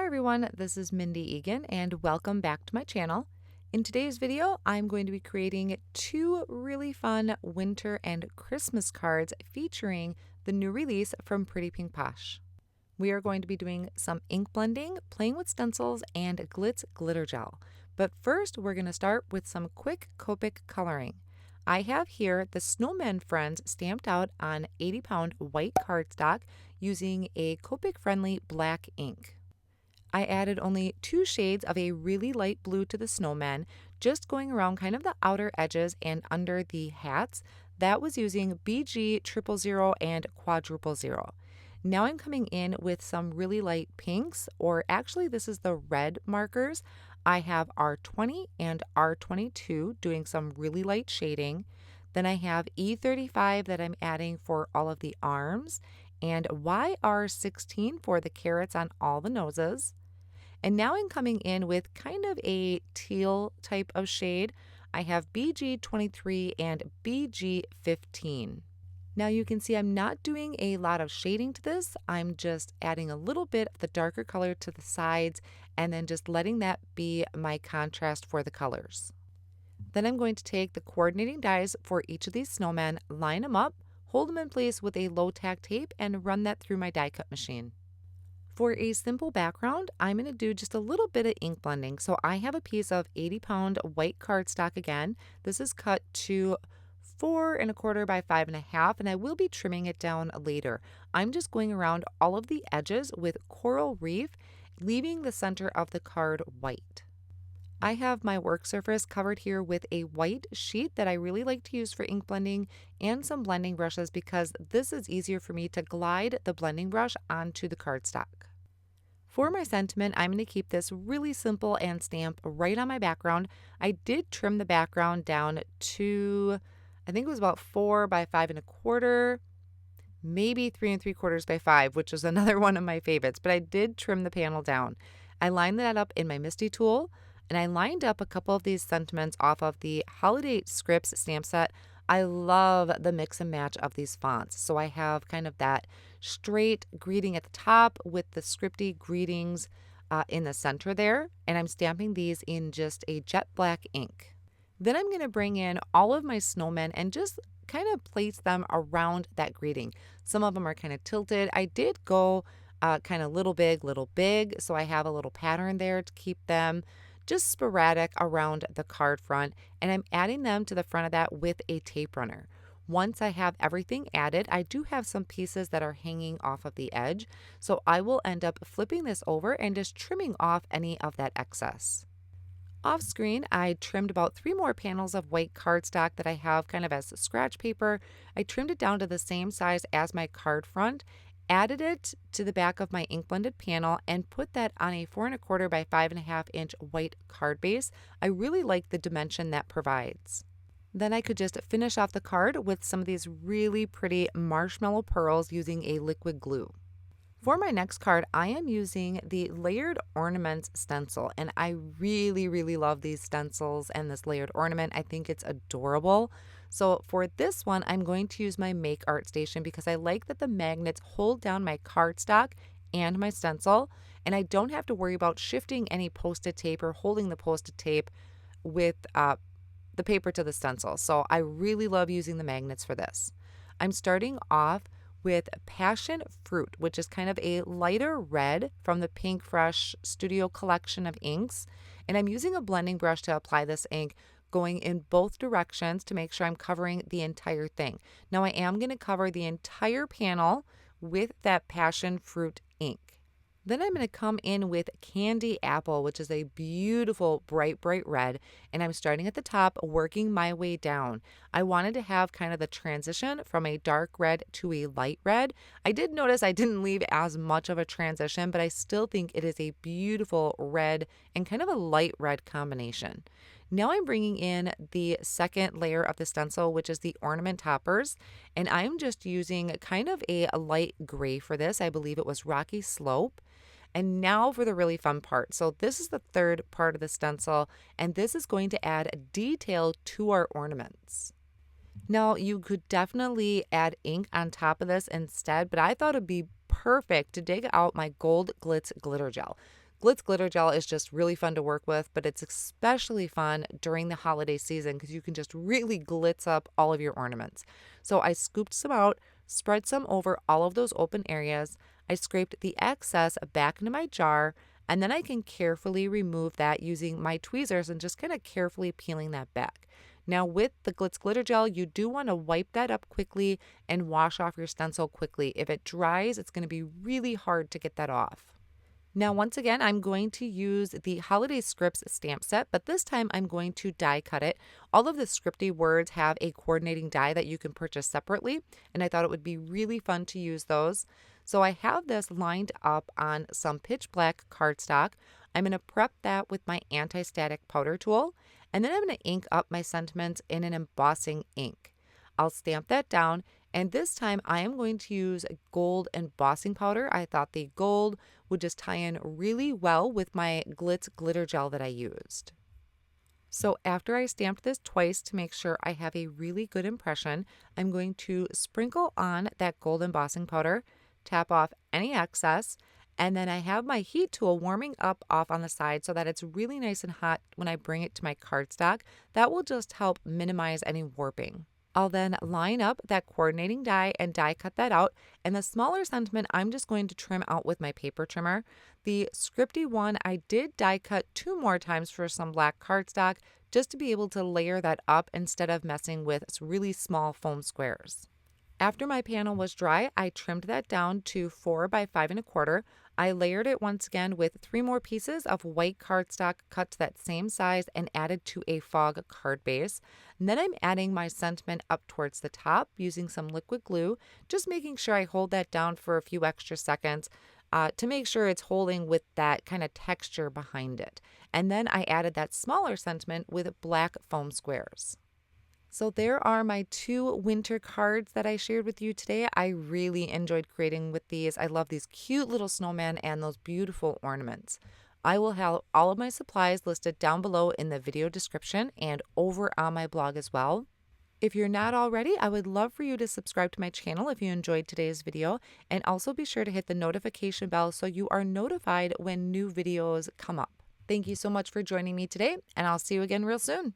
everyone, this is Mindy Eggen and welcome back to my channel. In today's video, I'm going to be creating two really fun winter and Christmas cards featuring the new release from Pretty Pink Posh. We are going to be doing some ink blending, playing with stencils, and Glitz glitter gel. But first, we're going to start with some quick Copic coloring. I have here the Snowmen Friends stamped out on 80-pound white cardstock using a Copic-friendly black ink. I added only 2 shades of a really light blue to the snowmen, just going around kind of the outer edges and under the hats. That was using BG 000 and quadruple 0. Now I'm coming in with some really light pinks, or actually this is the red markers. I have R20 and R22 doing some really light shading. Then I have E35 that I'm adding for all of the arms, and YR16 for the carrots on all the noses. And now I'm coming in with kind of a teal type of shade. I have BG23 and BG15. Now you can see I'm not doing a lot of shading to this. I'm just adding a little bit of the darker color to the sides and then just letting that be my contrast for the colors. Then I'm going to take the coordinating dies for each of these snowmen, line them up, hold them in place with a low tack tape, and run that through my die cut machine. For a simple background, I'm going to do just a little bit of ink blending. So I have a piece of 80-pound white cardstock again. This is cut to 4 1/4 by 5 1/2, and I will be trimming it down later. I'm just going around all of the edges with coral reef, leaving the center of the card white. I have my work surface covered here with a white sheet that I really like to use for ink blending and some blending brushes because this is easier for me to glide the blending brush onto the cardstock. For my sentiment, I'm going to keep this really simple and stamp right on my background. I did trim the background down to, I think it was about 4 by 5 1/4, maybe 3 3/4 by 5, which is another one of my favorites, but I did trim the panel down. I lined that up in my Misty tool, and I lined up a couple of these sentiments off of the Holiday Scripts stamp set. I love the mix and match of these fonts. So I have kind of that straight greeting at the top with the scripty greetings in the center there. And I'm stamping these in just a jet black ink. Then I'm going to bring in all of my snowmen and just kind of place them around that greeting. Some of them are kind of tilted. I did go kind of little big. So I have a little pattern there to keep them just sporadic around the card front, and I'm adding them to the front of that with a tape runner. Once I have everything added, I do have some pieces that are hanging off of the edge, so I will end up flipping this over and just trimming off any of that excess. Off screen, I trimmed about 3 more panels of white cardstock that I have kind of as scratch paper. I trimmed it down to the same size as my card front, added it to the back of my ink blended panel, and put that on a 4 1/4 by 5 1/2 inch white card base. I really like the dimension that provides. Then I could just finish off the card with some of these really pretty marshmallow pearls using a liquid glue. For my next card, I am using the Layered Ornaments stencil, and I really love these stencils and this layered ornament. I think it's adorable. So for this one, I'm going to use my Make Art Station because I like that the magnets hold down my cardstock and my stencil, and I don't have to worry about shifting any Post-it tape or holding the Post-it tape with the paper to the stencil. So I really love using the magnets for this. I'm starting off with Passion Fruit, which is kind of a lighter red from the PinkFresh Studio collection of inks. And I'm using a blending brush to apply this ink, going in both directions to make sure I'm covering the entire thing. Now I am going to cover the entire panel with that Passion Fruit ink. Then I'm going to come in with Candy Apple, which is a beautiful bright red, and I'm starting at the top, working my way down. I wanted to have kind of the transition from a dark red to a light red. I did notice I didn't leave as much of a transition, but I still think it is a beautiful red and kind of a light red combination. Now I'm bringing in the second layer of the stencil, which is the ornament toppers, and I'm just using kind of a light gray for this. I believe it was Rocky Slope. And now for the really fun part. So this is the third part of the stencil, and this is going to add detail to our ornaments. Now you could definitely add ink on top of this instead, but I thought it'd be perfect to dig out my gold Glitz glitter gel. Glitz glitter gel is just really fun to work with, but it's especially fun during the holiday season because you can just really glitz up all of your ornaments. So I scooped some out, spread some over all of those open areas. I scraped the excess back into my jar, and then I can carefully remove that using my tweezers and just kind of carefully peeling that back. Now with the Glitz glitter gel, you do want to wipe that up quickly and wash off your stencil quickly. If it dries, it's going to be really hard to get that off. Now, once again, I'm going to use the Holiday Scripts stamp set, but this time I'm going to die cut it. All of the scripty words have a coordinating die that you can purchase separately, and I thought it would be really fun to use those. So I have this lined up on some pitch black cardstock. I'm going to prep that with my anti-static powder tool, and then I'm going to ink up my sentiments in an embossing ink. I'll stamp that down, and this time I am going to use gold embossing powder. I thought the gold would just tie in really well with my Glitz glitter gel that I used. So after I stamped this twice to make sure I have a really good impression, I'm going to sprinkle on that gold embossing powder, tap off any excess, and then I have my heat tool warming up off on the side so that it's really nice and hot when I bring it to my cardstock. That will just help minimize any warping. I'll then line up that coordinating die and die cut that out, and the smaller sentiment I'm just going to trim out with my paper trimmer. The scripty one I did die cut 2 more times for some black cardstock just to be able to layer that up instead of messing with really small foam squares. After my panel was dry, I trimmed that down to 4 by 5 1/4. I layered it once again with 3 more pieces of white cardstock cut to that same size and added to a fog card base. And then I'm adding my sentiment up towards the top using some liquid glue, just making sure I hold that down for a few extra seconds to make sure it's holding with that kind of texture behind it. And then I added that smaller sentiment with black foam squares. So there are my 2 winter cards that I shared with you today. I really enjoyed creating with these. I love these cute little snowmen and those beautiful ornaments. I will have all of my supplies listed down below in the video description and over on my blog as well. If you're not already, I would love for you to subscribe to my channel if you enjoyed today's video, and also be sure to hit the notification bell so you are notified when new videos come up. Thank you so much for joining me today, and I'll see you again real soon.